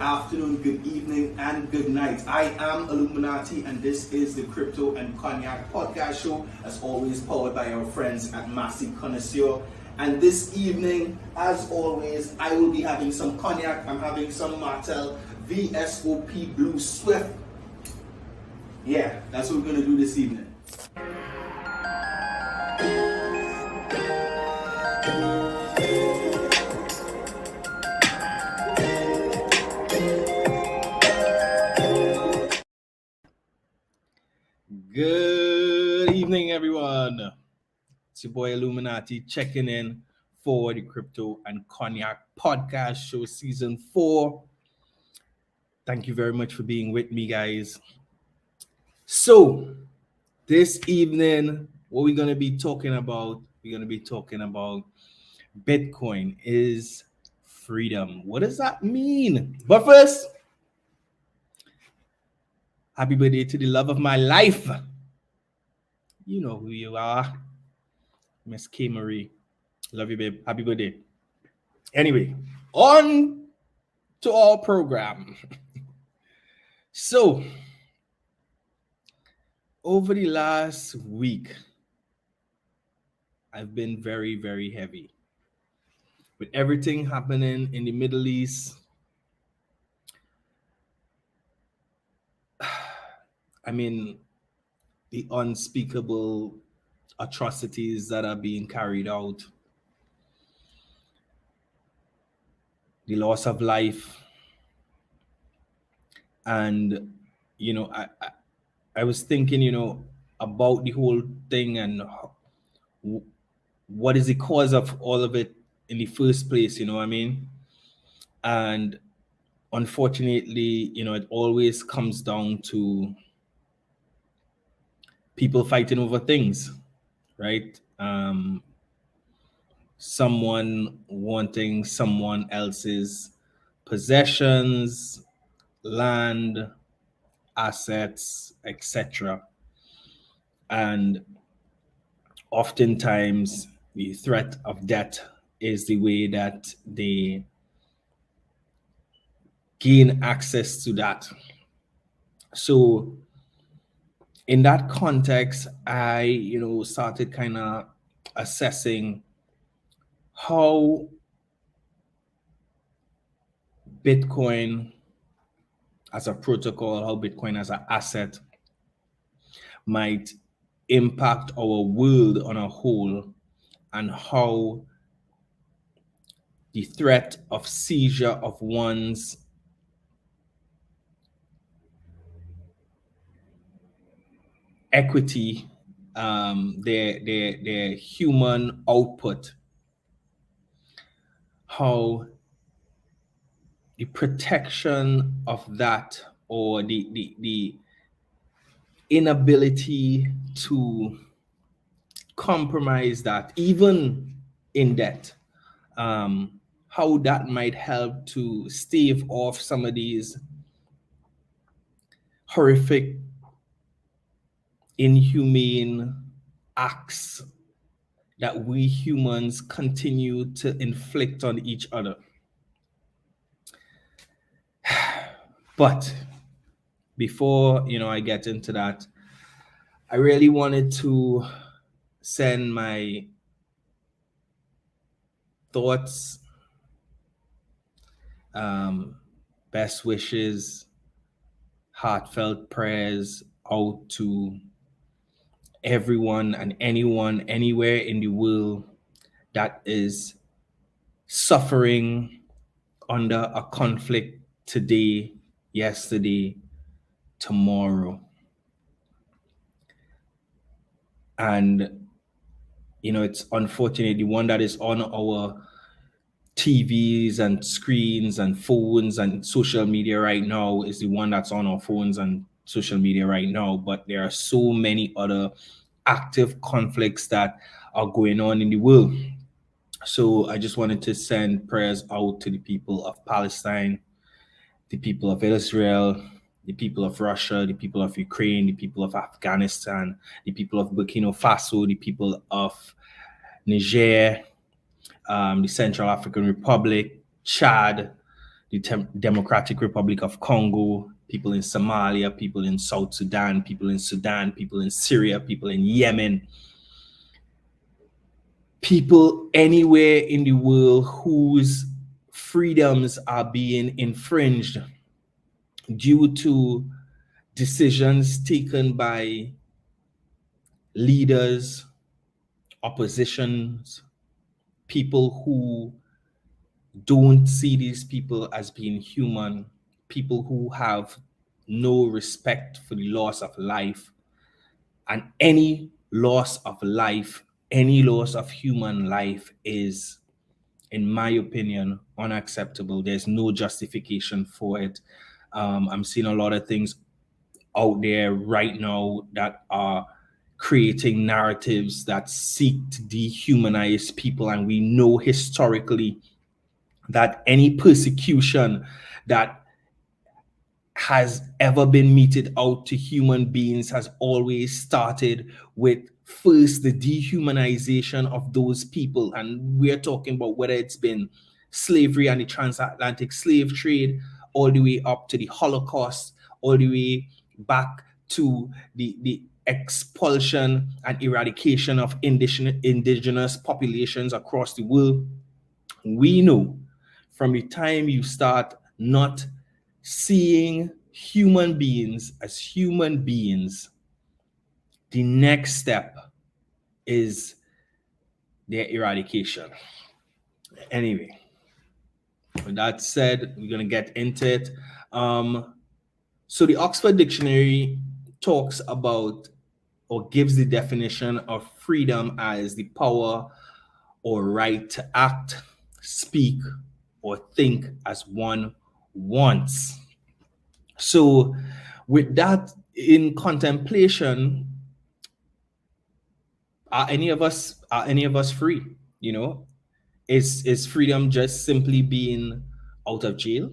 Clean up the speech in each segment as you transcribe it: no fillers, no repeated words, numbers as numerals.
afternoon, good evening, and good night. I am 𝐂𝐎𝐍𝐕𝐄𝐑𝐒𝐀𝐓𝐈𝐎𝐍 and this is the Crypto and Cognac Show, as always powered by our friends at 𝐂𝐎𝐍𝐕𝐄𝐑𝐒𝐀𝐓𝐈𝐎𝐍. And this evening, as always, I will be having some cognac. I'm having some Martell VSOP Blue Swift. Yeah, that's what we're going to do this evening. Good evening, everyone. It's your boy 𝐂𝐎𝐍𝐕𝐄𝐑𝐒𝐊 checking in for the Crypto and Cognac Podcast Show Season 4. Thank you very much for being with me, guys. So, this evening, what we're going to be talking about, Bitcoin is freedom. What does that mean? But first, happy birthday to the love of my life. You know who you are. Miss K. Marie. Love you, babe. Happy birthday. Anyway, on to our program. So, over the last week, I've been very, very heavy. With everything happening in the Middle East, I mean, the unspeakable atrocities that are being carried out, the loss of life, and I was thinking, about the whole thing and what is the cause of all of it in the first place, you know what I mean? And unfortunately, it always comes down to people fighting over things, right? Someone wanting someone else's possessions, land, assets, etc. And oftentimes the threat of death is the way that they gain access to that. So in that context, I, started kind of assessing how Bitcoin as a protocol, how Bitcoin as an asset might impact our world on a whole, and how the threat of seizure of one's equity, their human output, how the protection of that, or the inability to compromise that, even in debt, how that might help to stave off some of these horrific, inhumane acts that we humans continue to inflict on each other. But before, I get into that, I really wanted to send my thoughts, best wishes, heartfelt prayers out to everyone and anyone anywhere in the world that is suffering under a conflict today, yesterday, tomorrow. And it's unfortunate, the one that is on our TVs and screens and phones and social media right now is the one that's on our phones and social media right now. But there are so many other active conflicts that are going on in the world. So I just wanted to send prayers out to the people of Palestine, the people of Israel, the people of Russia, the people of Ukraine, the people of Afghanistan, the people of Burkina Faso, the people of Niger, the Central African Republic, Chad, the Democratic Republic of Congo, people in Somalia, people in South Sudan, people in Sudan, people in Syria, people in Yemen, people anywhere in the world whose freedoms are being infringed due to decisions taken by leaders, oppositions, people who don't see these people as being human, people who have no respect for the loss of life. And any loss of life, any loss of human life is, in my opinion, unacceptable. There's no justification for it. I'm seeing a lot of things out there right now that are creating narratives that seek to dehumanize people. And we know historically that any persecution that has ever been meted out to human beings has always started with first the dehumanization of those people. And we're talking about whether it's been slavery and the transatlantic slave trade, all the way up to the Holocaust, all the way back to the expulsion and eradication of indigenous populations across the world. We know from the time you start not seeing human beings as human beings, the next step is their eradication. Anyway, with that said, we're going to get into it. So the Oxford Dictionary talks about or gives the definition of freedom as the power or right to act, speak, or think as one wants. So with that in contemplation, are any of us free? You know, is freedom just simply being out of jail?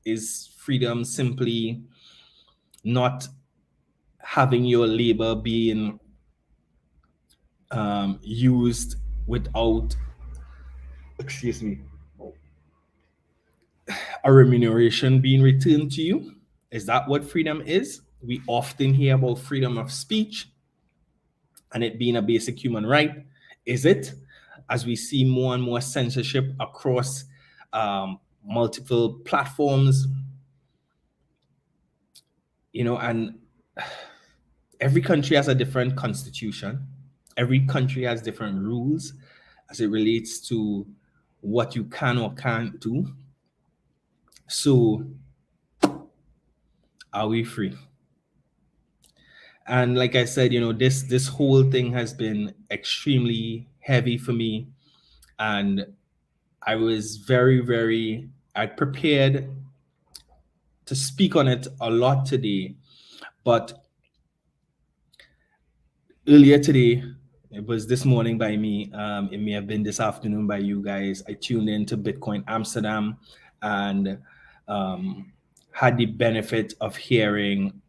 Is freedom simply not having your labor being used without, a remuneration being returned to you? Is that what freedom is? We often hear about freedom of speech and it being a basic human right. Is it? As we see more and more censorship across multiple platforms, you know, and every country has a different constitution. Every country has different rules as it relates to what you can or can't do. So are we free? And like I said, you know, this whole thing has been extremely heavy for me. And I was I prepared to speak on it a lot today. But earlier today, it was this morning by me, it may have been this afternoon by you guys, I tuned into Bitcoin Amsterdam and had the benefit of hearing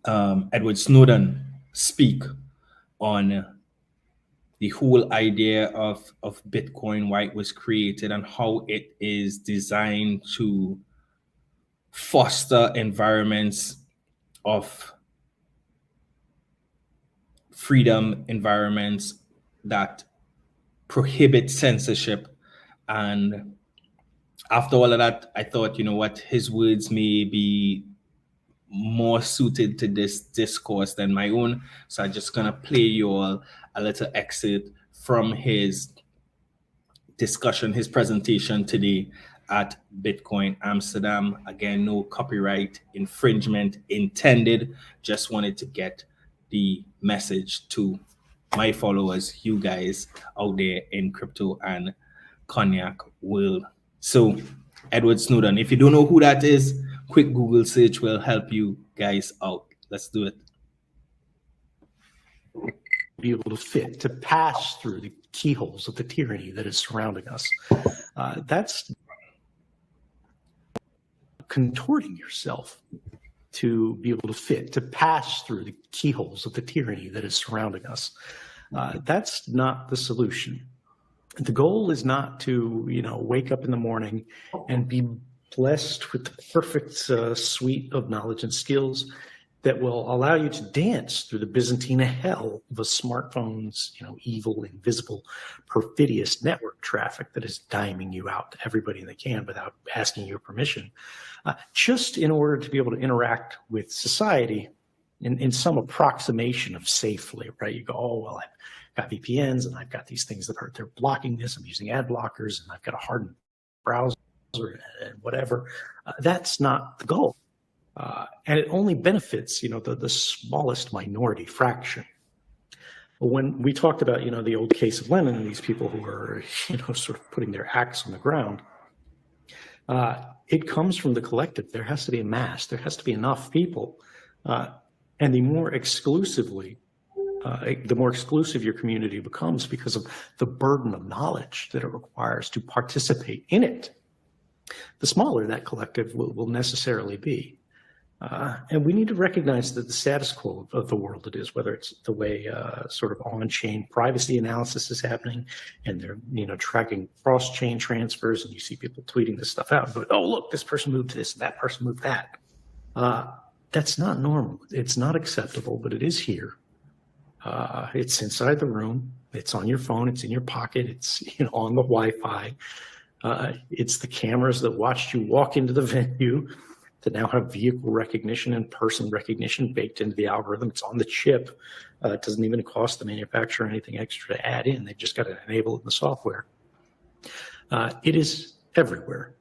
Edward Snowden speak on the whole idea of Bitcoin, why it was created, and how it is designed to foster environments of freedom, environments that prohibit censorship. And after all of that, I thought, you know what, his words may be more suited to this discourse than my own. So I'm just gonna play you all a little excerpt from his discussion, his presentation today at Bitcoin Amsterdam. Again, no copyright infringement intended. Just wanted to get the message to my followers, you guys out there in crypto and cognac world. So Edward Snowden, if you don't know who that is, quick Google search will help you guys out. Let's do it. Be able to fit, to pass through the keyholes of the tyranny that is surrounding us. That's contorting yourself to be able to fit, to pass through the keyholes of the tyranny that is surrounding us. That's not the solution. The goal is not to, wake up in the morning and be blessed with the perfect suite of knowledge and skills that will allow you to dance through the Byzantine hell of a smartphone's, evil, invisible, perfidious network traffic that is diming you out to everybody they can without asking your permission, just in order to be able to interact with society in some approximation of safely, right? You go, oh, well, I've got VPNs and I've got these things they're blocking this. I'm using ad blockers and I've got a hardened browser and whatever. That's not the goal. And it only benefits, the smallest minority fraction. When we talked about, the old case of Lenin and these people who are, sort of putting their axe on the ground, it comes from the collective. There has to be a mass. There has to be enough people. And the more exclusive your community becomes because of the burden of knowledge that it requires to participate in it, the smaller that collective will necessarily be. And we need to recognize that the status quo of the world it is, whether it's the way sort of on-chain privacy analysis is happening, and they're tracking cross-chain transfers, and you see people tweeting this stuff out, but oh look, this person moved this, and that person moved that. That's not normal. It's not acceptable, but it is here. It's inside the room. It's on your phone. It's in your pocket. It's on the Wi-Fi. It's the cameras that watched you walk into the venue that now have vehicle recognition and person recognition baked into the algorithm. It's on the chip. It doesn't even cost the manufacturer anything extra to add in. They've just got to enable it in the software. It is everywhere.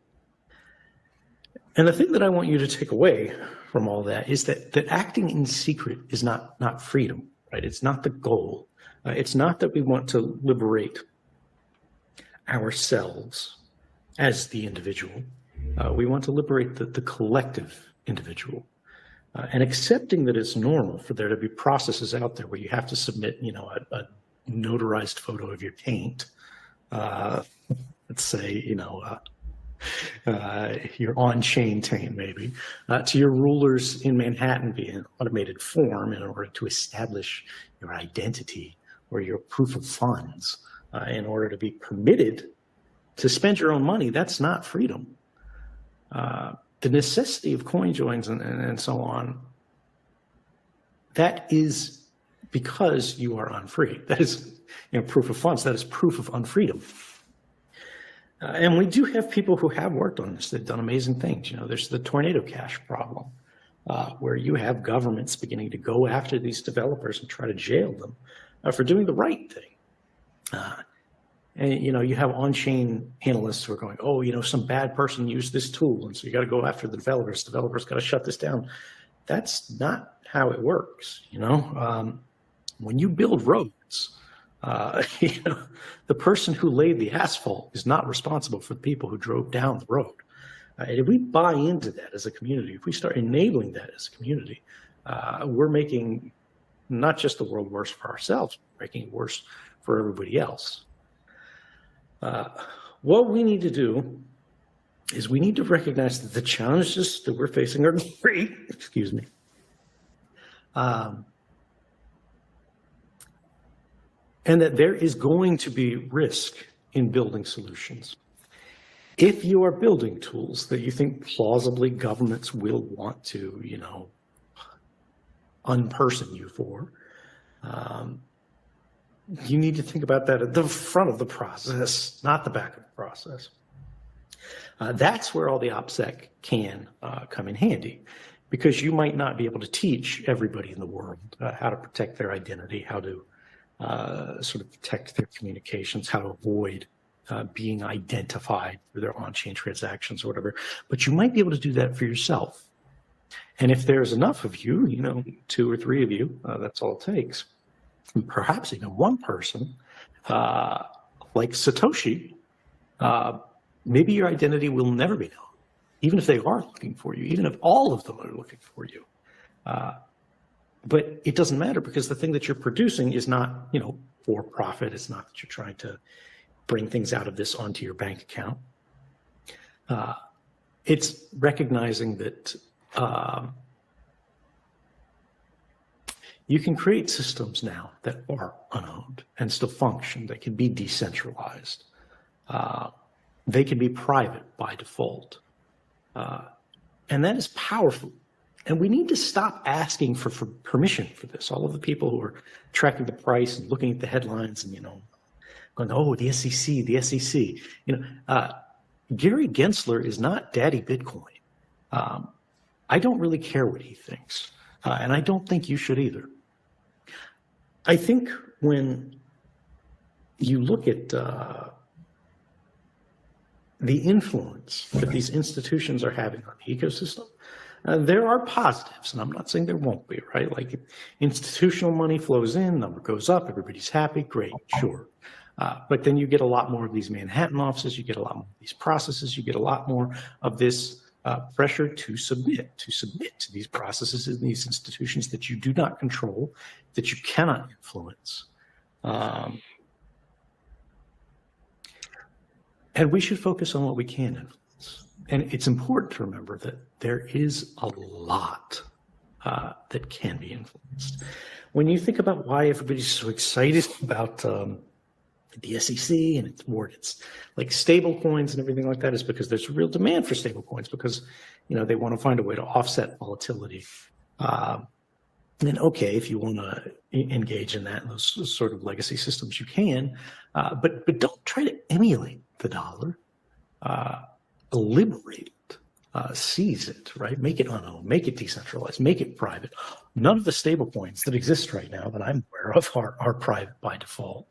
And the thing that I want you to take away from all that is that acting in secret is not freedom, right? It's not the goal. It's not that we want to liberate ourselves as the individual. We want to liberate the collective individual. And accepting that it's normal for there to be processes out there where you have to submit, a notarized photo of your taint. Let's say, your on-chain taint maybe, to your rulers in Manhattan via an automated form in order to establish your identity or your proof of funds in order to be permitted to spend your own money. That's not freedom. The necessity of coin joins and so on, that is because you are unfree. That is proof of funds. That is proof of unfreedom. And we do have people who have worked on this. They've done amazing things. There's the tornado cash problem, where you have governments beginning to go after these developers and try to jail them for doing the right thing. And, you have on-chain analysts who are going, oh, some bad person used this tool, and so you got to go after the developers. Developers got to shut this down. That's not how it works. When you build roads, the person who laid the asphalt is not responsible for the people who drove down the road. And if we buy into that as a community, if we start enabling that as a community, we're making not just the world worse for ourselves, we're making it worse for everybody else. What we need to do is we need to recognize that the challenges that we're facing are great, excuse me. And that there is going to be risk in building solutions. If you are building tools that you think plausibly governments will want to, unperson you for, you need to think about that at the front of the process, not the back of the process. That's where all the OPSEC can come in handy, because you might not be able to teach everybody in the world how to protect their identity, how to sort of protect their communications, how to avoid being identified through their on-chain transactions or whatever. But you might be able to do that for yourself. And if there's enough of you, 2 or 3 of you, that's all it takes. And perhaps even one person, like Satoshi, maybe your identity will never be known, even if they are looking for you, even if all of them are looking for you. But it doesn't matter, because the thing that you're producing is not, for profit. It's not that you're trying to bring things out of this onto your bank account. It's recognizing that, You can create systems now that are unowned and still function. They can be decentralized. They can be private by default. And that is powerful. And we need to stop asking for permission for this. All of the people who are tracking the price and looking at the headlines and, going, oh, the SEC, the SEC. Gary Gensler is not Daddy Bitcoin. I don't really care what he thinks. And I don't think you should either. I think when you look at the influence that these institutions are having on the ecosystem, there are positives, and I'm not saying there won't be, right? Like institutional money flows in, number goes up, everybody's happy, great, sure. But then you get a lot more of these Manhattan offices, you get a lot more of these processes, you get a lot more of this pressure to submit to these processes and these institutions that you do not control, that you cannot influence. And we should focus on what we can influence. And it's important to remember that there is a lot that can be influenced. When you think about why everybody's so excited about the SEC and it's like stable coins and everything like that, is because there's a real demand for stable coins because, they want to find a way to offset volatility. And okay, if you want to engage in that, those sort of legacy systems, you can, but don't try to emulate the dollar. Liberate it, seize it, right? Make it unowned, make it decentralized, make it private. None of the stable coins that exist right now that I'm aware of are private by default.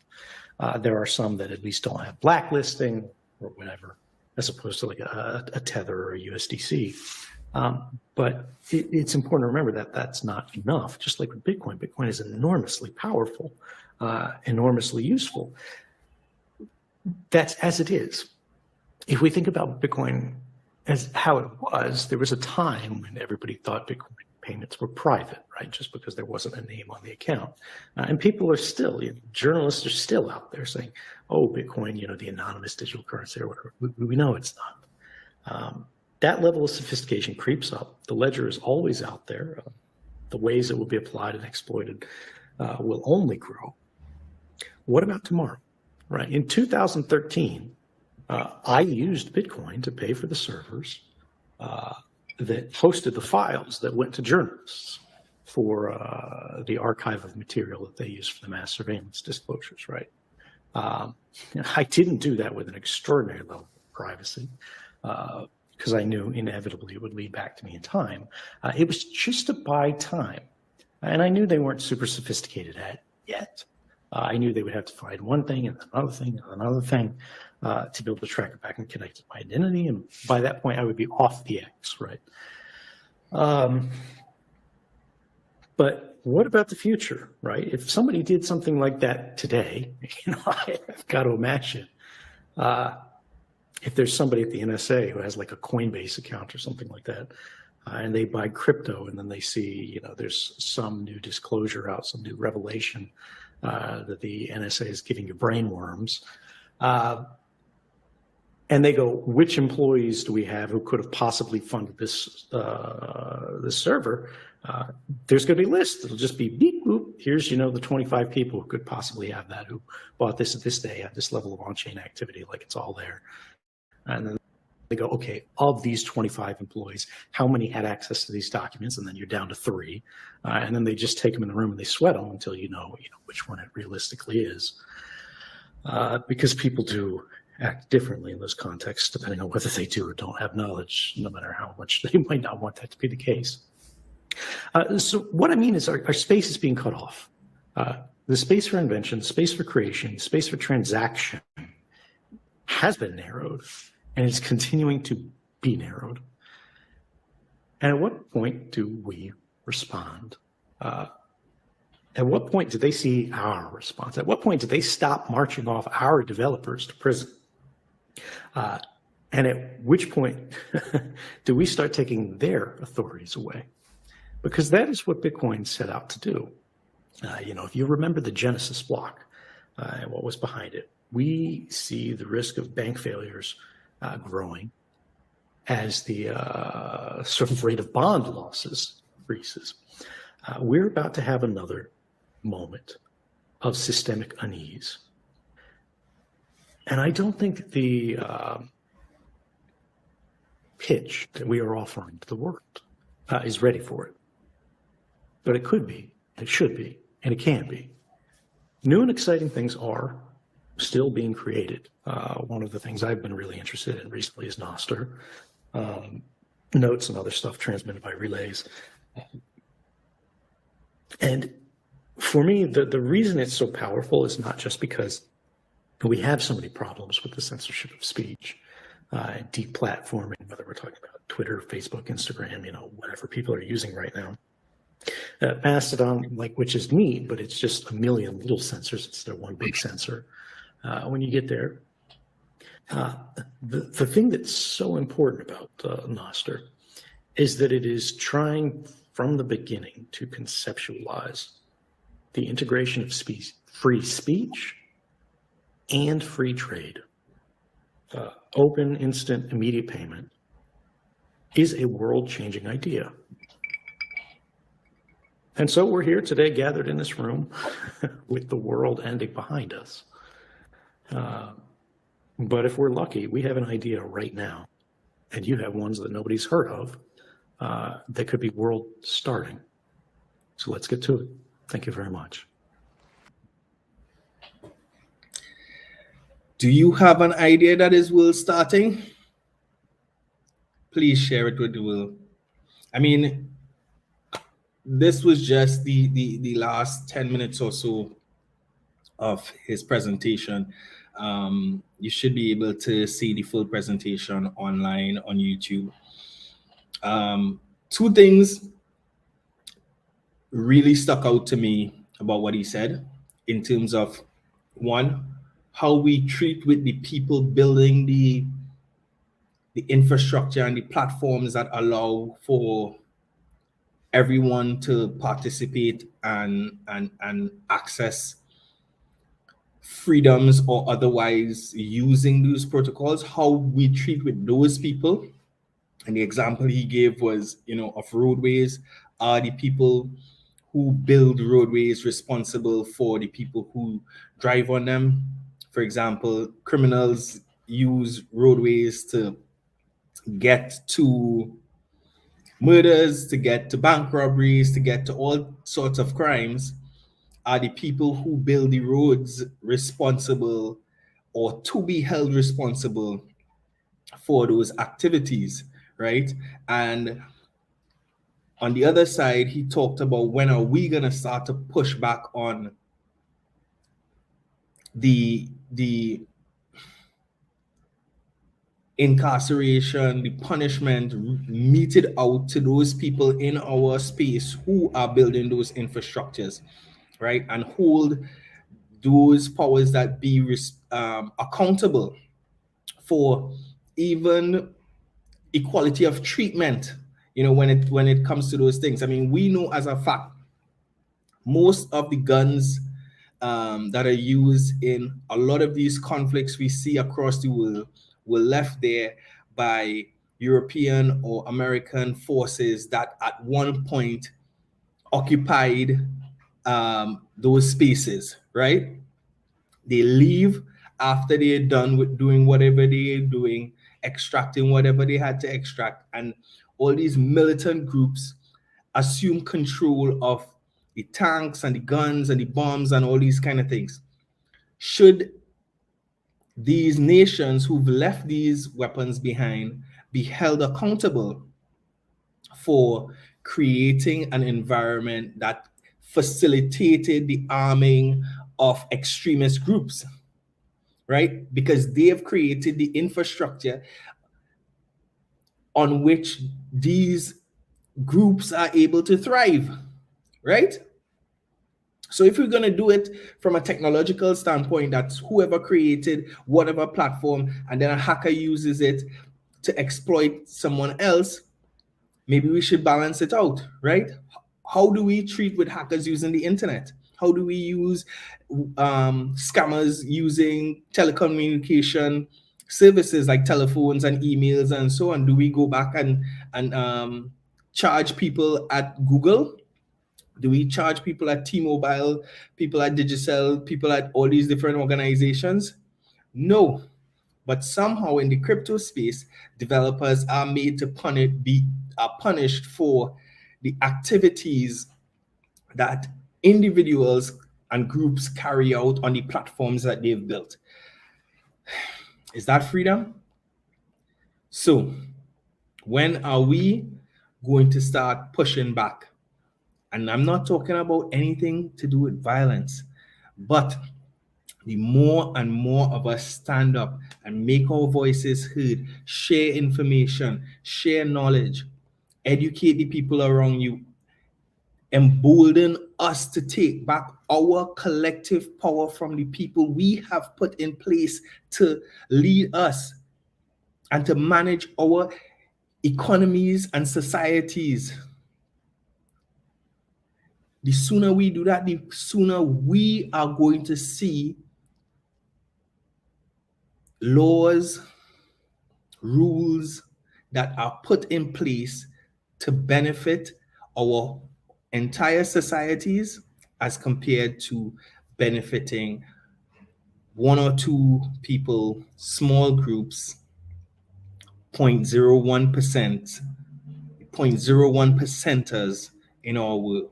There are some that at least don't have blacklisting or whatever, as opposed to like a Tether or a USDC. But it's important to remember that that's not enough. Just like with Bitcoin, Bitcoin is enormously powerful, enormously useful. That's as it is. If we think about Bitcoin as how it was, there was a time when everybody thought Bitcoin payments were private, right? Just because there wasn't a name on the account. And people are still, journalists are still out there saying, oh, Bitcoin, the anonymous digital currency or whatever. We know it's not. That level of sophistication creeps up. The ledger is always out there. The ways it will be applied and exploited will only grow. What about tomorrow, right? In 2013, I used Bitcoin to pay for the servers that hosted the files that went to journalists for the archive of material that they use for the mass surveillance disclosures, right? I didn't do that with an extraordinary level of privacy because I knew inevitably it would lead back to me in time. It was just to buy time. And I knew they weren't super sophisticated at it yet. I knew they would have to find one thing and another thing and another thing to be able to track it back and connect to my identity. And by that point, I would be off the X, right? But what about the future, right? If somebody did something like that today, I've got to imagine if there's somebody at the NSA who has like a Coinbase account or something like that, and they buy crypto and then they see, there's some new disclosure out, some new revelation that the NSA is giving you brain worms. And they go, which employees do we have who could have possibly funded this server? There's going to be a list. It'll just be beep, boop. Here's, the 25 people who could possibly have that, who bought this at this day, at this level of on-chain activity, like it's all there. And then they go, okay, of these 25 employees, how many had access to these documents? And then you're down to 3. And then they just take them in the room and they sweat them until you know which one it realistically is. Because people do act differently in those contexts, depending on whether they do or don't have knowledge, no matter how much they might not want that to be the case. So what I mean is our space is being cut off. The space for invention, space for creation, space for transaction has been narrowed and is continuing to be narrowed. And at what point do we respond? At what point do they see our response? At what point do they stop marching off our developers to prison? And at which point do we start taking their authorities away? Because that is what Bitcoin set out to do. If you remember the Genesis block and what was behind it, we see the risk of bank failures growing as the sort of rate of bond losses increases. we're about to have another moment of systemic unease. And I don't think the pitch that we are offering to the world is ready for it. But it could be, it should be, and it can be. New and exciting things are still being created. One of the things I've been really interested in recently is Nostr. Notes and other stuff transmitted by relays. And for me, the reason it's so powerful is not just because we have so many problems with the censorship of speech, deplatforming, whether we're talking about Twitter, Facebook, Instagram, whatever people are using right now. Mastodon, which is neat, but it's just a million little sensors instead of one big sensor. When you get there, the thing that's so important about Nostr is that it is trying from the beginning to conceptualize the integration of free speech and free trade. Open, instant, immediate payment is a world-changing idea. And so we're here today gathered in this room with the world ending behind us. But if we're lucky, we have an idea right now, and you have ones that nobody's heard of that could be world starting. So let's get to it. Thank you very much. Do you have an idea that is world starting? Please share it with the world. I mean, this was just the last 10 minutes or so of his presentation. You should be able to see the full presentation online on YouTube. Two things really stuck out to me about what he said in terms of, one, how we treat with the people building the infrastructure and the platforms that allow for everyone to participate and access freedoms or otherwise using those protocols, how we treat with those people. And the example he gave was, of roadways. Are the people who build roadways responsible for the people who drive on them? For example, criminals use roadways to get to murders, to get to bank robberies, to get to all sorts of crimes. Are the people who build the roads responsible or to be held responsible for those activities, right? And on the other side, he talked about, when are we going to start to push back on the incarceration, the punishment meted out to those people in our space who are building those infrastructures, right? And hold those powers that be accountable for even equality of treatment, when it comes to those things. I mean, we know as a fact, most of the guns that are used in a lot of these conflicts we see across the world were left there by European or American forces that at one point occupied those spaces, right? They leave after they're done with doing whatever they're doing, extracting whatever they had to extract, and all these militant groups assume control of the tanks and the guns and the bombs and all these kind of things. Should these nations who've left these weapons behind be held accountable for creating an environment that facilitated the arming of extremist groups, right? Because they have created the infrastructure on which these groups are able to thrive, right? So if we're going to do it from a technological standpoint, that's whoever created whatever platform, and then a hacker uses it to exploit someone else, maybe we should balance it out, right? How do we treat with hackers using the internet? How do we use scammers using telecommunication services like telephones and emails and so on? Do we go back and charge people at Google? Do we charge people at T-Mobile, people at Digicel, people at all these different organizations? No. But somehow in the crypto space, developers are made to are punished for the activities that individuals and groups carry out on the platforms that they've built. Is that freedom? So when are we going to start pushing back? And I'm not talking about anything to do with violence, but the more and more of us stand up and make our voices heard, share information, share knowledge, educate the people around you, embolden us to take back our collective power from the people we have put in place to lead us and to manage our economies and societies. The sooner we do that, the sooner we are going to see laws, rules that are put in place to benefit our entire societies as compared to benefiting one or two people, small groups, 0.01%, 0.01 percenters in our world.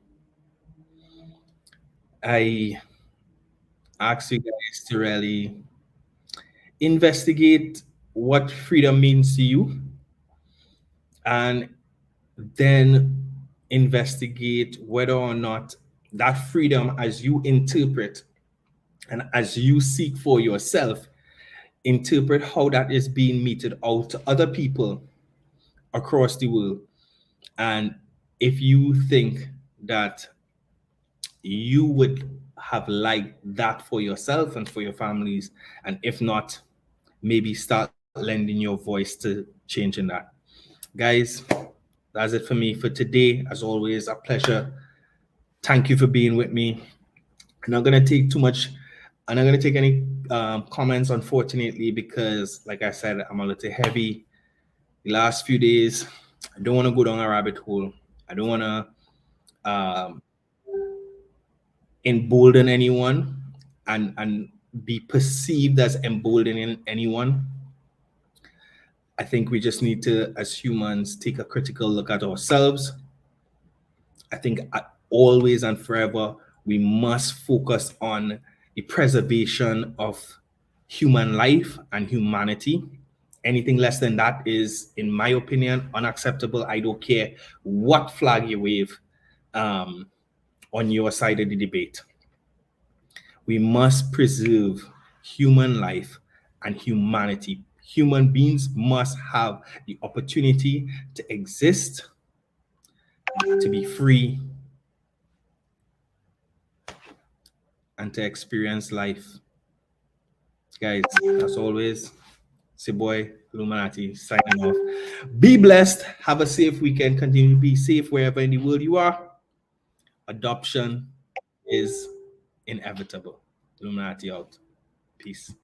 I ask you guys to really investigate what freedom means to you, and then investigate whether or not that freedom, as you interpret and as you seek for yourself, interpret how that is being meted out to other people across the world. And if you think that you would have liked that for yourself and for your families, and if not, maybe start lending your voice to changing that. Guys, that's it for me for today. As always, a pleasure. Thank you for being with me. I'm not going to take too much. I'm not going to take any comments, unfortunately, because like I said, I'm a little heavy the last few days. I don't want to go down a rabbit hole. I don't want to embolden anyone and be perceived as emboldening anyone. I think we just need to, as humans, take a critical look at ourselves. I think always and forever, we must focus on the preservation of human life and humanity. Anything less than that is, in my opinion, unacceptable. I don't care what flag you wave on your side of the debate. We must preserve human life and humanity. Human beings must have the opportunity to exist, to be free, and to experience life. Guys, as always, it's your boy 𝐿luminati signing off. Be blessed. Have a safe weekend. Continue to be safe wherever in the world you are. Adoption is inevitable. 𝐿luminati out. Peace.